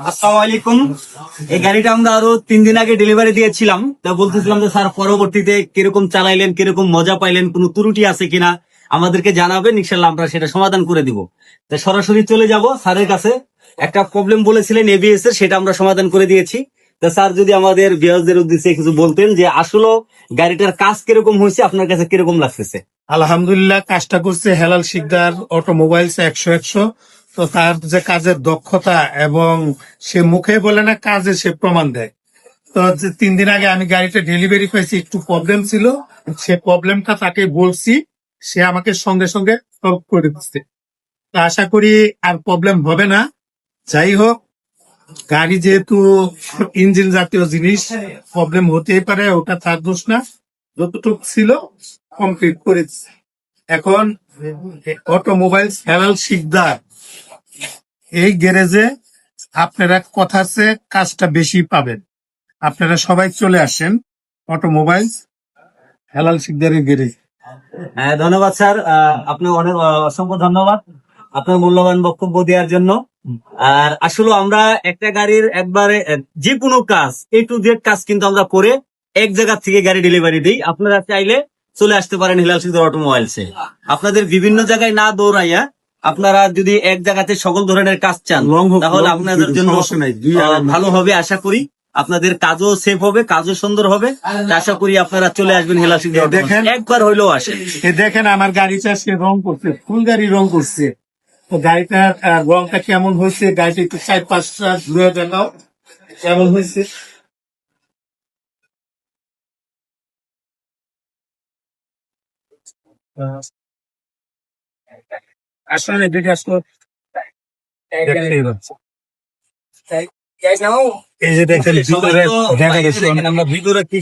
আসসালামু আলাইকুম। এই গাড়িটা আমরা আরো 3 দিন আগে ডেলিভারি দিয়েছিলাম। তা বলতেছিলাম যে স্যার পরবর্তীতে কিরকম চালাইলেন, কিরকম মজা পাইলেন, কোনো ত্রুটি আছে কিনা আমাদেরকে জানাবেন, ইনশাল্লাহ আমরা সেটা সমাধান করে দিব। তা সরাসরি চলে যাব স্যারের কাছে। একটা প্রবলেম বলেছিলেন এবিএস এর, সেটা আমরা সমাধান করে দিয়েছি। তা স্যার যদি আমাদের ভিউয়ারদের উদ্দেশ্যে কিছু বলতেন যে আসলে গাড়িটার কাজ কিরকম হয়েছে, আপনার কাছে কিরকম লাগতেছে। আলহামদুলিল্লাহ, কাজটা করছে হেলাল শিকদার অটোমোবাইলস 100-100। তো তার যে কাজের দক্ষতা এবং সে মুখে বলে না, কাজে সে প্রমাণ দেয়। তো যে 3 দিন আগে আমি গাড়িটা ডেলিভারি পাইছি, একটু প্রবলেম ছিল, সে প্রবলেমটা তাকে বলছি, সে আমাকে সঙ্গে সঙ্গে সলভ করে দিচ্ছে। তো আশা করি আর প্রবলেম হবে না। যাই হোক, গাড়ি যেহেতু ইঞ্জিন জাতীয় জিনিস, প্রবলেম হতেই পারে, ওটা তার দোষ না। যতটুকু ছিল কমপ্লিট করেছে। এখন অটোমোবাইলস হেলাল শিকদার এই গ্যারেজে আপনারা কথা আছে, কাজটা বেশি পাবেন। আপনারা সবাই চলে আসেন অটোমোবাইলস হেলাল শিকদারের গ্যারেজ। হ্যাঁ, ধন্যবাদ স্যার। আপনার অনেক অসংখ্য ধন্যবাদ আপনার মূল্যবান বক্তব্য দেওয়ার জন্য। আর আসলে আমরা একটা গাড়ির একবারে যে কোনো কাজ A to Z কাজ কিন্তু আমরা করে এক জায়গা থেকে গাড়ি ডেলিভারি দিই। আপনারা চাইলে চলে আসতে পারেন হিলাল শিকদার অটোমোবাইলসে। আপনাদের বিভিন্ন জায়গায় না দৌড়াইয়া আপনারা যদি এক জায়গাতে সকল ধরনের কাজ চান, তাহলে আপনাদের জন্য ভালো হবে। আশা করি আপনাদের কাজও সেফ হবে, কাজও সুন্দর হবে। আশা করি আপনারা চলে আসবেন হিলাল শিকদার দেখেন, একবার হইলেও আসেন। দেখেন আমার গাড়িটা সে রং করছে, ফুল গাড়ি রং করছে। তো গাড়িটার রংটা কেমন হয়েছে, গাড়িটা একটু 4-5টা ঘুরে দেখাও কেমন হয়েছে। আসলে দেখে আসলো, এই যে দেখেন ভিতরে ডেকোরেশন, আমরা ভিতরে কি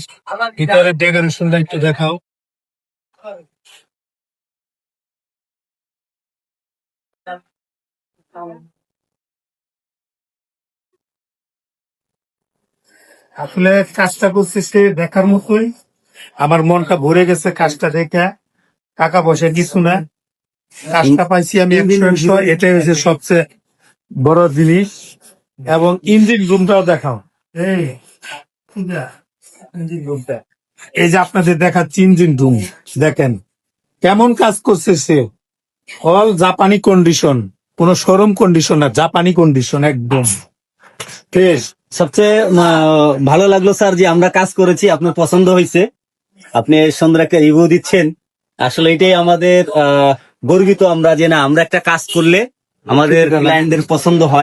ভিতরে ডেকোরেশনটা একটু দেখাও। আসলে কাজটা করছে সে দেখার মতোই, আমার মনটা ভরে গেছে কাজটা দেখে। টাকা পয়সা কিছু না, কাজটা পাইছি আমি 100-100, এটাই হচ্ছে সবচেয়ে বড় জিনিস। এবং ইঞ্জিন রুমটাও দেখাও। এই ইঞ্জিন রুমটা, এই যে আপনাদের দেখাচ্ছি ইঞ্জিন রুম, দেখেন কেমন কাজ করছে সে। অল জাপানি কন্ডিশন, কোন শোরুম কন্ডিশন না, জাপানি কন্ডিশন একদম ফ্রেশ। সবচেয়ে ভালো লাগলো স্যার যে আমরা কাজ করেছি, আপনার পছন্দ হয়েছে, আপনি সুন্দর একটা রিভিউ দিচ্ছেন। আসলে এটাই আমাদের গর্বিত আমরা, যে না আমরা একটা কাজ করলে আমাদের ক্লায়েন্টদের পছন্দ হয়।